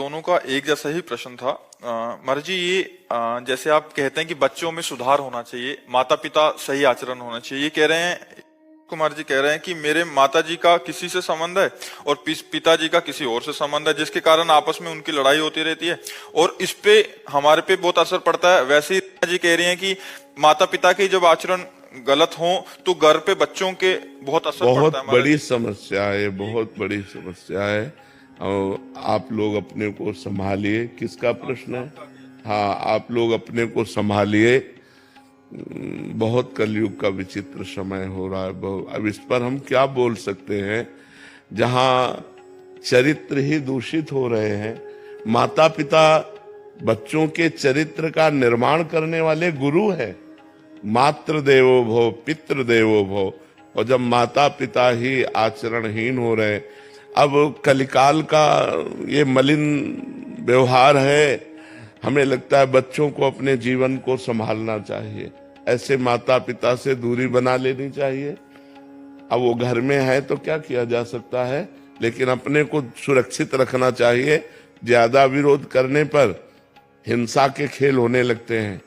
दोनों का एक जैसा ही प्रश्न था। महाराज जी, ये जैसे आप कहते हैं कि बच्चों में सुधार होना चाहिए, माता पिता सही आचरण होना चाहिए, ये कह रहे हैं, कुमार जी कह रहे हैं कि मेरे माता जी का किसी से संबंध है और पिताजी का किसी और से संबंध है, जिसके कारण आपस में उनकी लड़ाई होती रहती है और इस पे हमारे पे बहुत असर पड़ता है। वैसे ही जी कह रही हैं कि माता पिता के जब आचरण गलत हो तो घर पे बच्चों के बहुत असर पड़ता है। बहुत बड़ी समस्या है, बहुत बड़ी समस्या है। और आप लोग अपने को संभालिए। किसका प्रश्न है? हाँ, आप लोग अपने को संभालिए। बहुत कलयुग का विचित्र समय हो रहा है। अब इस पर हम क्या बोल सकते हैं? जहाँ चरित्र ही दूषित हो रहे हैं, माता पिता बच्चों के चरित्र का निर्माण करने वाले गुरु हैं। मातृ देवो भव, पितृ देवो भव। और जब माता पिता ही आचरणहीन हो रहे हैं, अब कलिकाल का ये मलिन व्यवहार है। हमें लगता है बच्चों को अपने जीवन को संभालना चाहिए, ऐसे माता पिता से दूरी बना लेनी चाहिए। अब वो घर में है तो क्या किया जा सकता है, लेकिन अपने को सुरक्षित रखना चाहिए। ज्यादा विरोध करने पर हिंसा के खेल होने लगते हैं।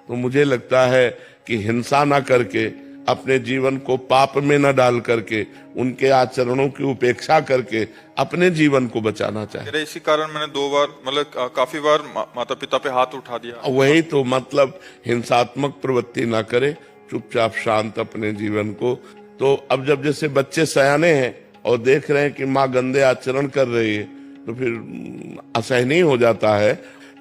तो मुझे लगता है कि हिंसा ना करके, अपने जीवन को पाप में न डाल करके, उनके आचरणों की उपेक्षा करके अपने जीवन को बचाना चाहिए। इसी कारण मैंने 2 बार मतलब काफी बार माता पिता पे हाथ उठा दिया। वही तो मतलब, हिंसात्मक प्रवृत्ति ना करे, चुपचाप शांत अपने जीवन को। तो अब जब जैसे बच्चे सयाने हैं और देख रहे हैं कि माँ गंदे आचरण कर रही है, तो फिर असहनीय हो जाता है।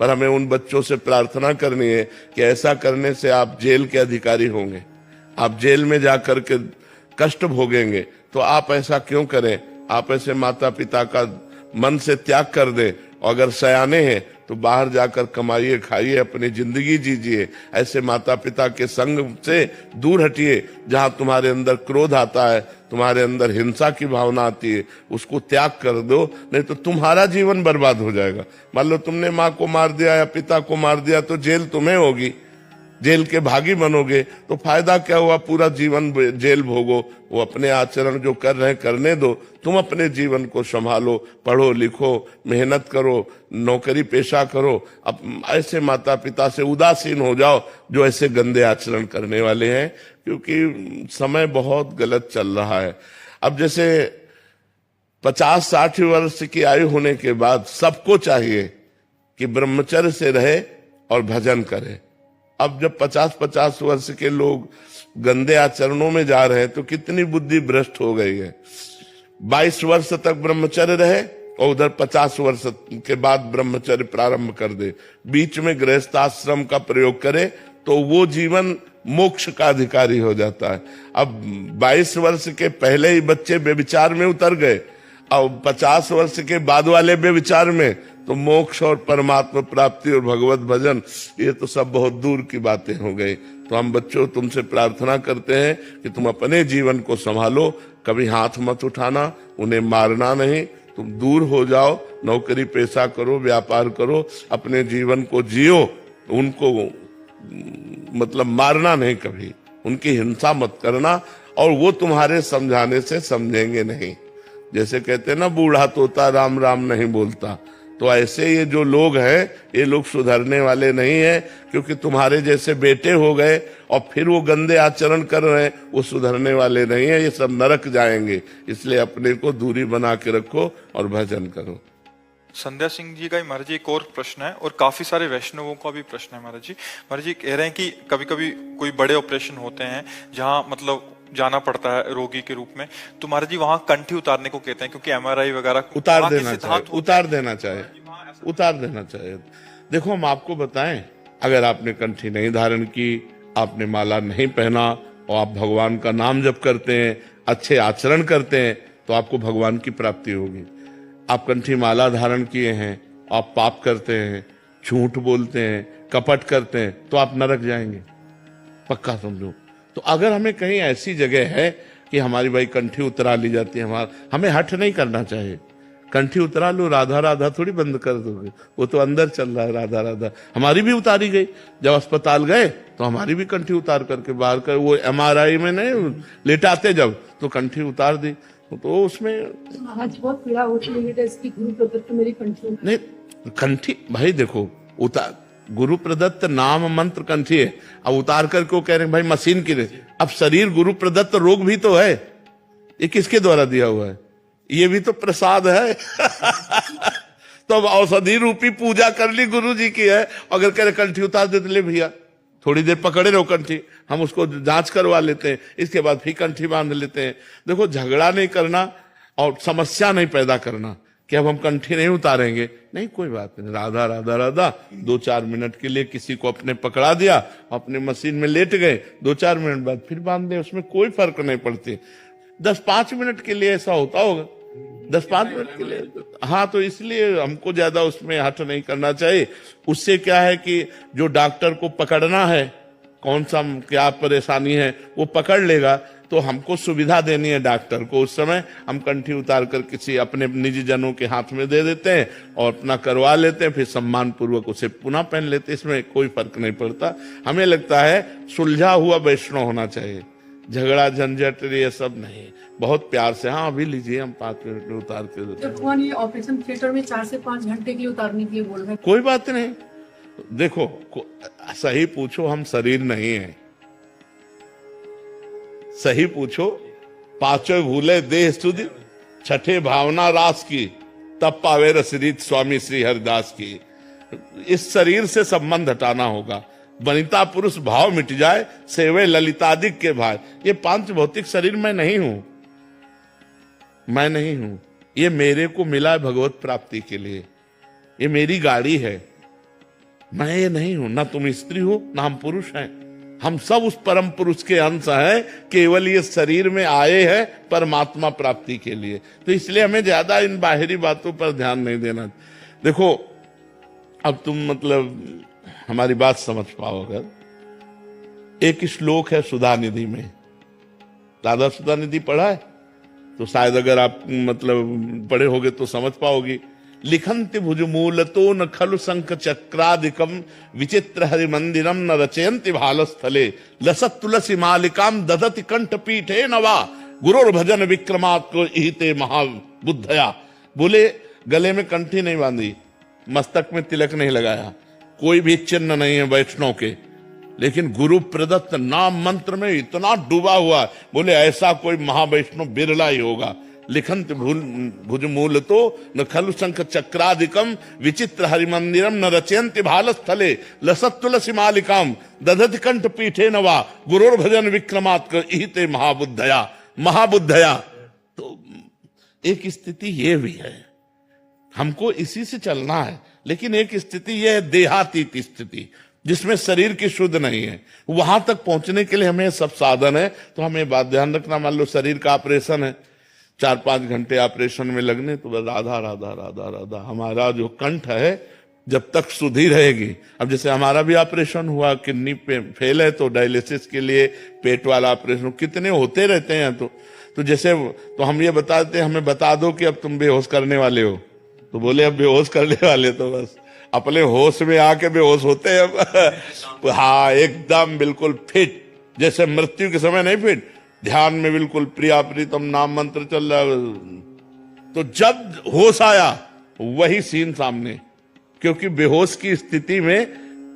पर हमें उन बच्चों से प्रार्थना करनी है कि ऐसा करने से आप जेल के अधिकारी होंगे, आप जेल में जाकर के कष्ट भोगेंगे। तो आप ऐसा क्यों करें? आप ऐसे माता पिता का मन से त्याग कर दें। और अगर सयाने हैं तो बाहर जाकर कमाइए, खाइए, अपनी जिंदगी जीजिए। ऐसे माता पिता के संग से दूर हटिए। जहां तुम्हारे अंदर क्रोध आता है, तुम्हारे अंदर हिंसा की भावना आती है, उसको त्याग कर दो, नहीं तो तुम्हारा जीवन बर्बाद हो जाएगा। मान लो तुमने माँ को मार दिया या पिता को मार दिया तो जेल तुम्हें होगी, जेल के भागी बनोगे। तो फायदा क्या हुआ? पूरा जीवन जेल भोगो। वो अपने आचरण जो कर रहे हैं करने दो, तुम अपने जीवन को संभालो, पढ़ो लिखो, मेहनत करो, नौकरी पेशा करो। अब ऐसे माता पिता से उदासीन हो जाओ जो ऐसे गंदे आचरण करने वाले हैं, क्योंकि समय बहुत गलत चल रहा है। अब जैसे 50-60 वर्ष की आयु होने के बाद सबको चाहिए कि ब्रह्मचर्य से रहे और भजन करे। अब जब 50-50 वर्ष के लोग गंदे आचरणों में जा रहे हैं तो कितनी बुद्धि भ्रष्ट हो गई है। 22 वर्ष तक ब्रह्मचर्य रहे और उधर 50 वर्ष के बाद ब्रह्मचर्य प्रारंभ कर दे, बीच में गृहस्थाश्रम का प्रयोग करे, तो वो जीवन मोक्ष का अधिकारी हो जाता है। अब 22 वर्ष के पहले ही बच्चे बेविचार में उतर गए और 50 वर्ष के बाद वाले बेविचार में, तो मोक्ष और परमात्मा प्राप्ति और भगवत भजन, ये तो सब बहुत दूर की बातें हो गई। तो हम बच्चों तुमसे प्रार्थना करते हैं कि तुम अपने जीवन को संभालो, कभी हाथ मत उठाना, उन्हें मारना नहीं, तुम दूर हो जाओ, नौकरी पेशा करो, व्यापार करो, अपने जीवन को जियो। उनको मतलब मारना नहीं, कभी उनकी हिंसा मत करना, और वो तुम्हारे समझाने से समझेंगे नहीं। जैसे कहते हैं ना, बूढ़ा तोता राम राम नहीं बोलता। तो ऐसे ये जो लोग हैं, ये लोग सुधरने वाले नहीं हैं, क्योंकि तुम्हारे जैसे बेटे हो गए और फिर वो गंदे आचरण कर रहे हैं, वो सुधरने वाले नहीं है, ये सब नरक जाएंगे। इसलिए अपने को दूरी बना के रखो और भजन करो। संध्या सिंह जी का ही महाराज जी एक और प्रश्न है, और काफी सारे वैष्णवों का भी प्रश्न है महाराज जी। महाराज जी कह रहे हैं कि कभी कभी कोई बड़े ऑपरेशन होते हैं जहाँ मतलब जाना पड़ता है रोगी के रूप में, तो महाराज जी वहाँ कंठी उतारने को कहते हैं, क्योंकि MRI वगैरह उतार देना चाहिए। देखो हम आपको बताएं, अगर आपने कंठी नहीं धारण की, आपने माला नहीं पहना और आप भगवान का नाम जप करते हैं, अच्छे आचरण करते हैं, तो आपको भगवान की प्राप्ति होगी। आप कंठी माला धारण किए हैं, आप पाप करते हैं, झूठ बोलते हैं, कपट करते हैं, तो आप नरक जाएंगे, पक्का समझो। तो अगर हमें कहीं ऐसी जगह है कि हमारी भाई कंठी उतरा ली जाती है, हमें हठ नहीं करना चाहिए। कंठी उतरा लो, राधा राधा थोड़ी बंद कर दोगे, वो तो अंदर चल रहा है राधा राधा। हमारी भी उतारी गई, जब अस्पताल गए तो हमारी भी कंठी उतार करके बाहर कर, वो MRI में नहीं लेटाते जब, तो कंठी उतार दी। तो उसमें आज बहुत पीड़ा होती है, इसकी गुरु प्रदत्त मेरी कंठी नहीं, कंठी भाई देखो, उतार गुरु प्रदत्त नाम मंत्र कंठी है, अब उतार कर क्यों कह रहे हैं भाई मशीन की नहीं? अब शरीर गुरु प्रदत्त रोग भी तो है, ये किसके द्वारा दिया हुआ है? ये भी तो प्रसाद है। तो अब औषधि रूपी पूजा कर ली गुरु जी की है, अगर कह रहे कंठी उतार दे तो ले भैया थोड़ी देर पकड़े रहो कंठी, हम उसको जांच करवा लेते हैं, इसके बाद फिर कंठी बांध लेते हैं। देखो झगड़ा नहीं करना और समस्या नहीं पैदा करना कि अब हम कंठी नहीं उतारेंगे, नहीं कोई बात नहीं, राधा राधा राधा 2-4 मिनट के लिए किसी को अपने पकड़ा दिया, अपने मशीन में लेट गए, 2-4 मिनट बाद फिर बांध दे, उसमें कोई फर्क नहीं पड़ती। 10-5 मिनट के लिए ऐसा होता होगा, 10-5 मिनट के लिए, हाँ, तो इसलिए हमको ज्यादा उसमें हट नहीं करना चाहिए। उससे क्या है कि जो डॉक्टर को पकड़ना है, कौन सा क्या परेशानी है वो पकड़ लेगा, तो हमको सुविधा देनी है डॉक्टर को, उस समय हम कंठी उतार कर किसी अपने निजी जनों के हाथ में दे देते हैं और अपना करवा लेते हैं, फिर सम्मान पूर्वक उसे पुनः पहन लेते हैं, इसमें कोई फर्क नहीं पड़ता। हमें लगता है सुलझा हुआ वैष्णव होना चाहिए, झगड़ा झंझट ये सब नहीं, बहुत प्यार से, हाँ अभी लीजिए हम 5 मिनट में उतार के देते हैं। भगवान ये ऑपरेशन थिएटर में 4 से 5 घंटे के लिए उतारने के लिए बोल रहे हैं। कोई बात नहीं, देखो सही पूछो, हम शरीर नहीं है, सही पूछो, पांचों भूले देह सुधि, छठे भावना रास की, तब पावे रसरीत स्वामी श्री हरिदास की। इस शरीर से संबंध हटाना होगा, वनिता पुरुष भाव मिट जाए, सेवे ललितादिक के भाई। ये 5 भौतिक शरीर मैं नहीं हूं, मैं नहीं हूं, ये मेरे को मिला है भगवत प्राप्ति के लिए, ये मेरी गाड़ी है, मैं ये नहीं हूं, ना तुम स्त्री हो ना हम पुरुष हैं, हम सब उस परम पुरुष के अंश हैं, केवल ये शरीर में आए हैं परमात्मा प्राप्ति के लिए। तो इसलिए हमें ज्यादा इन बाहरी बातों पर ध्यान नहीं देना। देखो अब तुम मतलब हमारी बात समझ पाओ, अगर एक श्लोक है सुधा निधि में, राधा सुधा निधि पढ़ा है तो शायद अगर आप मतलब पढ़े होगे तो समझ पाओगे। लिखन्ति भुजमूलतो न खलु शंख चक्रादिकम विचित्र हरि मंदिरम न रचयन्ति भालस्थले लसत तुलसी मालिकाम ददति कंठ पीठे नवा गुरुर भजन विक्रमात् इहिते महाबुद्धया। बोले गले में कंठी नहीं बांधी, मस्तक में तिलक नहीं लगाया, कोई भी चिन्ह नहीं है वैष्णव के, लेकिन गुरु प्रदत्त नाम मंत्र में इतना डूबा हुआ, बोले ऐसा कोई महावैष्णव बिरला ही होगा। लिखंत भुजमूल तो न खलु शंख चक्रादिकम विचित्र हरिमंदिरम न रचयन्ति भालस्थले लसत तुलसी मालिकाम दधति कंठ पीठे नवा गुरुर भजन विक्रमात् इहिते महाबुद्धया। महाबुद्धया तो एक स्थिति ये भी है, हमको इसी से चलना है, लेकिन एक स्थिति यह है देहातीत स्थिति जिसमें शरीर की शुद्ध नहीं है, वहां तक पहुंचने के लिए हमें सब साधन है। तो हमें बात ध्यान रखना, मान लो शरीर का ऑपरेशन है, 4-5 घंटे ऑपरेशन में लगने, तो राधा राधा राधा राधा हमारा जो कंठ है जब तक शुद्धि रहेगी। अब जैसे हमारा भी ऑपरेशन हुआ, किडनी पे फेल है तो डायलिसिस के लिए पेट वाला ऑपरेशन कितने होते रहते हैं। तो जैसे तो हम ये बताते, हमें बता दो कि अब तुम बेहोश करने वाले हो, तो बोले अब बेहोश करने वाले, तो बस अपने होश में आके बेहोश होते हैं अब। हाँ एकदम बिल्कुल फिट, जैसे मृत्यु के समय नहीं फिट, ध्यान में बिल्कुल प्रिया प्रीतम नाम मंत्र चल रहा है। तो जब होश आया वही सीन सामने, क्योंकि बेहोश की स्थिति में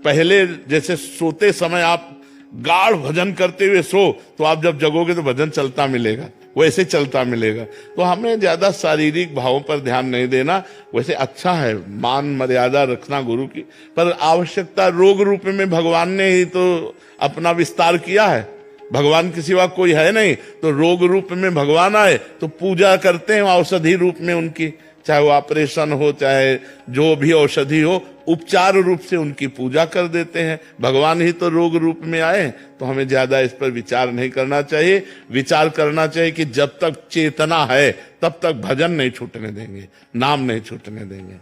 पहले जैसे सोते समय आप गाढ़ भजन करते हुए सो, तो आप जब जगोगे तो भजन चलता मिलेगा, वैसे चलता मिलेगा। तो हमें ज्यादा शारीरिक भावों पर ध्यान नहीं देना। वैसे अच्छा है मान मर्यादा रखना गुरु की, पर आवश्यकता रोग रूप में भगवान ने ही तो अपना विस्तार किया है, भगवान के सिवा कोई है नहीं। तो रोग रूप में भगवान आए तो पूजा करते हैं औषधि रूप में उनकी, चाहे वो ऑपरेशन हो चाहे जो भी औषधि हो, उपचार रूप से उनकी पूजा कर देते हैं। भगवान ही तो रोग रूप में आए, तो हमें ज्यादा इस पर विचार नहीं करना चाहिए। विचार करना चाहिए कि जब तक चेतना है तब तक भजन नहीं छूटने देंगे, नाम नहीं छूटने देंगे।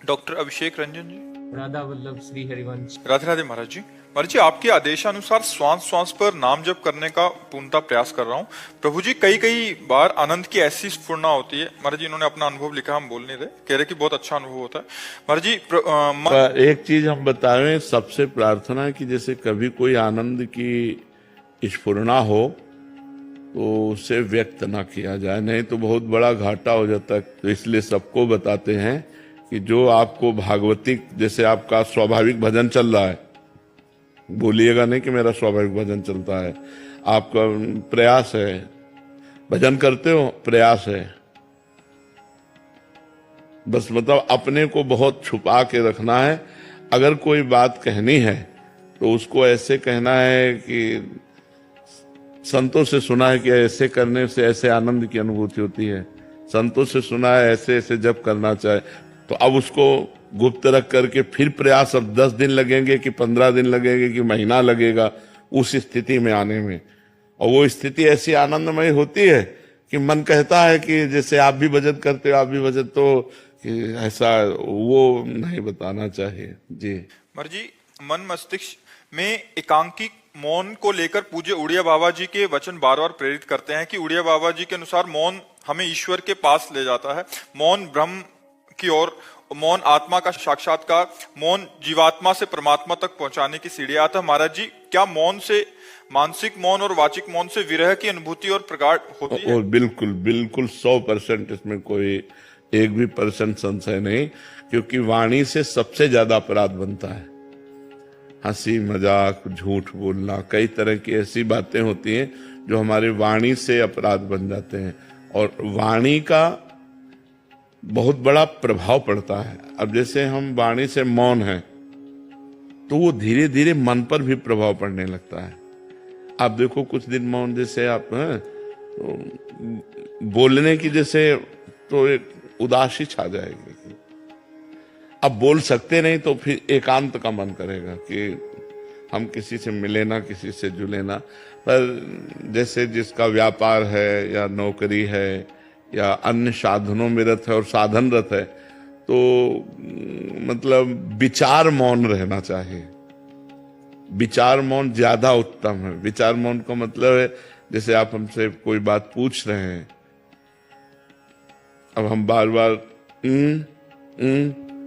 डॉक्टर अभिषेक रंजन जी। राधा वल्लभ श्री हरिवंश। राधे राधे महाराज जी। महाराज जी आपके आदेशानुसार श्वास श्वास पर नाम जप करने का पूर्णतः प्रयास कर रहा हूँ। प्रभु जी कई बार आनंद की ऐसी स्फुरना होती है। महाराज जी इन्होंने अपना अनुभव लिखा, हम बोल नहीं रहे, कह रहे कि बहुत अच्छा अनुभव होता है। महाराज जी एक चीज हम बताएं, सबसे प्रार्थना है कि जैसे कभी कोई आनंद की स्फुरना हो तो उसे व्यक्त ना किया जाए, नहीं तो बहुत बड़ा घाटा हो जाता है। तो इसलिए सबको बताते हैं कि जो आपको भागवतिक, जैसे आपका स्वाभाविक भजन चल रहा है, बोलिएगा नहीं कि मेरा स्वाभाविक भजन चलता है, आपका प्रयास है, भजन करते हो, प्रयास है, बस मतलब अपने को बहुत छुपा के रखना है। अगर कोई बात कहनी है तो उसको ऐसे कहना है कि संतों से सुना है कि ऐसे करने से ऐसे आनंद की अनुभूति होती है, संतों से सुना है ऐसे ऐसे जब करना चाहे, तो अब उसको गुप्त रख करके फिर प्रयास, अब 10 दिन लगेंगे कि 15 दिन लगेंगे कि महीना लगेगा उस स्थिति में आने में। और वो स्थिति ऐसी आनंदमय होती है कि मन कहता है कि जैसे आप भी भजन करते हो, आप भी भजन, तो कि ऐसा वो नहीं बताना चाहिए जी। मर्जी, मन मस्तिष्क में एकांकिक मौन को लेकर पूज्य उड़िया बाबा जी के वचन बार बार प्रेरित करते हैं कि उड़िया बाबा जी के अनुसार मौन हमें ईश्वर के पास ले जाता है, मौन ब्रह्म की ओर, मौन आत्मा का साक्षात्कार, मौन जीवात्मा से परमात्मा तक पहुंचाने की सीढ़ी। आता महाराज जी, क्या मौन से, मानसिक मौन और वाचिक मौन से विरह की अनुभूति और प्रगाढ़ होती है? और बिल्कुल बिल्कुल 100% इसमें कोई एक भी % संशय नहीं, क्योंकि वाणी से सबसे ज्यादा अपराध बनता है। हंसी मजाक, झूठ बोलना, कई तरह की ऐसी बातें होती हैं जो हमारे वाणी से अपराध बन जाते हैं, और वाणी का बहुत बड़ा प्रभाव पड़ता है। अब जैसे हम वाणी से मौन हैं तो वो धीरे धीरे मन पर भी प्रभाव पड़ने लगता है। आप देखो कुछ दिन मौन, जैसे आप तो बोलने की जैसे तो एक उदासी छा जाएगी, अब बोल सकते नहीं तो फिर एकांत का मन करेगा कि हम किसी से मिले ना, किसी से जुले ना। पर जैसे जिसका व्यापार है या नौकरी है या अन्य साधनों में रत है और साधनरत है, तो मतलब विचार मौन रहना चाहिए। विचार मौन ज्यादा उत्तम है। विचार मौन का मतलब है जैसे आप हमसे कोई बात पूछ रहे हैं, अब हम बार बार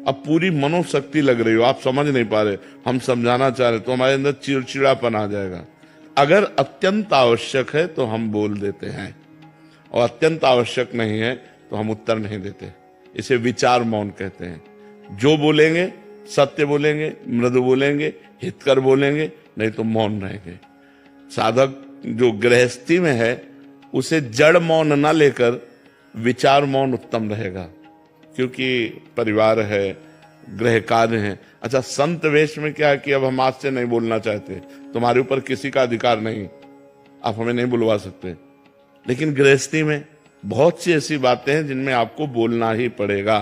अब पूरी मनोशक्ति लग रही हो, आप समझ नहीं पा रहे, हम समझाना चाह रहे, तो हमारे अंदर चिड़चिड़ापन आ जाएगा। अगर अत्यंत आवश्यक है तो हम बोल देते हैं, और अत्यंत आवश्यक नहीं है तो हम उत्तर नहीं देते। इसे विचार मौन कहते हैं। जो बोलेंगे सत्य बोलेंगे, मृदु बोलेंगे, हितकर बोलेंगे, नहीं तो मौन रहेंगे। साधक जो गृहस्थी में है उसे जड़ मौन ना लेकर विचार मौन उत्तम रहेगा, क्योंकि परिवार है, गृह कार्य है। अच्छा, संत वेश में क्या है कि अब हम आज से नहीं बोलना चाहते, तुम्हारे ऊपर किसी का अधिकार नहीं, आप हमें नहीं बुलवा सकते। लेकिन गृहस्थी में बहुत सी ऐसी बातें हैं जिनमें आपको बोलना ही पड़ेगा,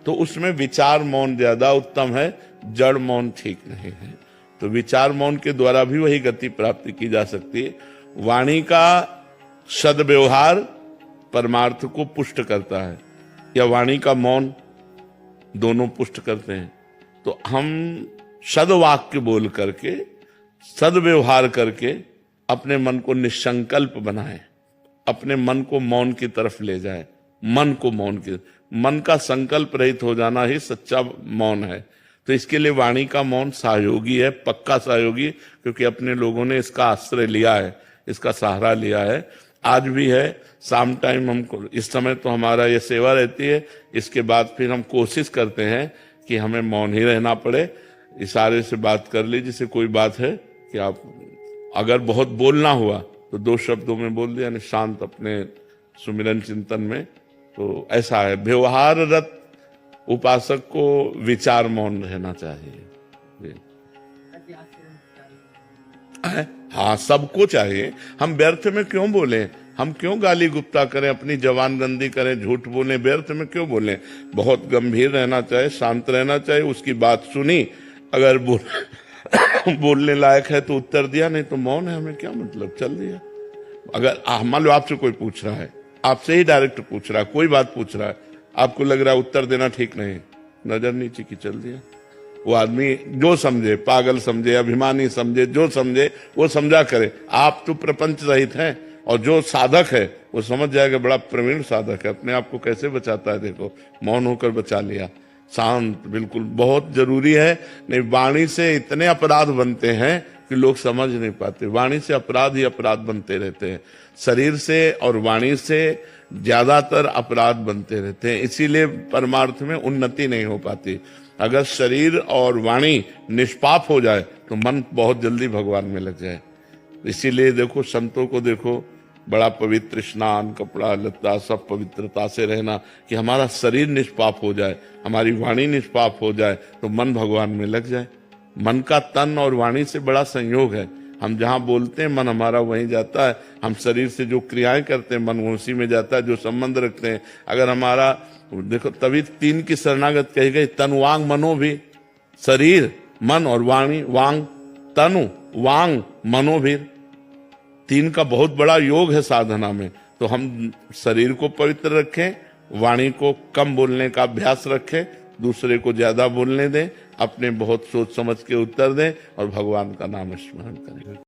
तो उसमें विचार मौन ज्यादा उत्तम है, जड़ मौन ठीक नहीं है। तो विचार मौन के द्वारा भी वही गति प्राप्त की जा सकती है। वाणी का सद्व्यवहार परमार्थ को पुष्ट करता है, या वाणी का मौन, दोनों पुष्ट करते हैं। तो हम सद्वाक्य बोल करके, सद्व्यवहार करके अपने मन को निसंकल्प बनाएं, अपने मन को मौन की तरफ ले जाए। मन को मौन की, मन का संकल्प रहित हो जाना ही सच्चा मौन है। तो इसके लिए वाणी का मौन सहयोगी है, पक्का सहयोगी, क्योंकि अपने लोगों ने इसका आश्रय लिया है, इसका सहारा लिया है, आज भी है। शाम टाइम हमको, इस समय तो हमारा ये सेवा रहती है, इसके बाद फिर हम कोशिश करते हैं कि हमें मौन ही रहना पड़े। इशारे से बात कर ली, जैसे कोई बात है कि आप अगर बहुत बोलना हुआ तो 2 शब्दों में बोल दिया, यानी शांत अपने सुमिरन चिंतन में। तो ऐसा है, व्यवहाररत उपासक को विचार मौन रहना चाहिए। हाँ, सबको चाहिए। हम व्यर्थ में क्यों बोलें, हम क्यों गाली गुप्ता करें, अपनी जवानबंदी करें, झूठ बोलें, व्यर्थ में क्यों बोलें। बहुत गंभीर रहना चाहिए, शांत रहना चाहिए। उसकी बात सुनी, अगर बोलने लायक है तो उत्तर दिया, नहीं तो मौन है, हमें क्या मतलब, चल दिया। अगर मान लो आपसे कोई पूछ रहा है, आपसे ही डायरेक्ट पूछ रहा है, कोई बात पूछ रहा है, आपको लग रहा है उत्तर देना ठीक नहीं, नजर नीचे की, चल दिया। वो आदमी जो समझे, पागल समझे, अभिमानी समझे, जो समझे वो समझा करे। आप तो प्रपंच रहित हैं, और जो साधक है वो समझ जाएगा, बड़ा प्रवीण साधक है, अपने आप को कैसे बचाता है, देखो मौन होकर बचा लिया। शांत, बिल्कुल बहुत जरूरी है। नहीं, वाणी से इतने अपराध बनते हैं कि लोग समझ नहीं पाते। वाणी से अपराध ही अपराध बनते रहते हैं। शरीर से और वाणी से ज्यादातर अपराध बनते रहते हैं, इसीलिए परमार्थ में उन्नति नहीं हो पाती। अगर शरीर और वाणी निष्पाप हो जाए तो मन बहुत जल्दी भगवान में लग जाए। इसीलिए देखो, संतों को देखो, बड़ा पवित्र स्नान, कपड़ा लत्ता सब पवित्रता से रहना, कि हमारा शरीर निष्पाप हो जाए, हमारी वाणी निष्पाप हो जाए तो मन भगवान में लग जाए। मन का तन और वाणी से बड़ा संयोग है। हम जहां बोलते हैं मन हमारा वहीं जाता है, हम शरीर से जो क्रियाएं करते हैं मन उसी में जाता है, जो संबंध रखते हैं। अगर हमारा देखो, तभी 3 की शरणागत कही गई, तन वांग मनो भी, शरीर मन और वाणी, वांग तनु वांग मनो भी, 3 का बहुत बड़ा योग है साधना में। तो हम शरीर को पवित्र रखें, वाणी को कम बोलने का अभ्यास रखें, दूसरे को ज्यादा बोलने दें, अपने बहुत सोच समझ के उत्तर दें और भगवान का नाम स्मरण करें।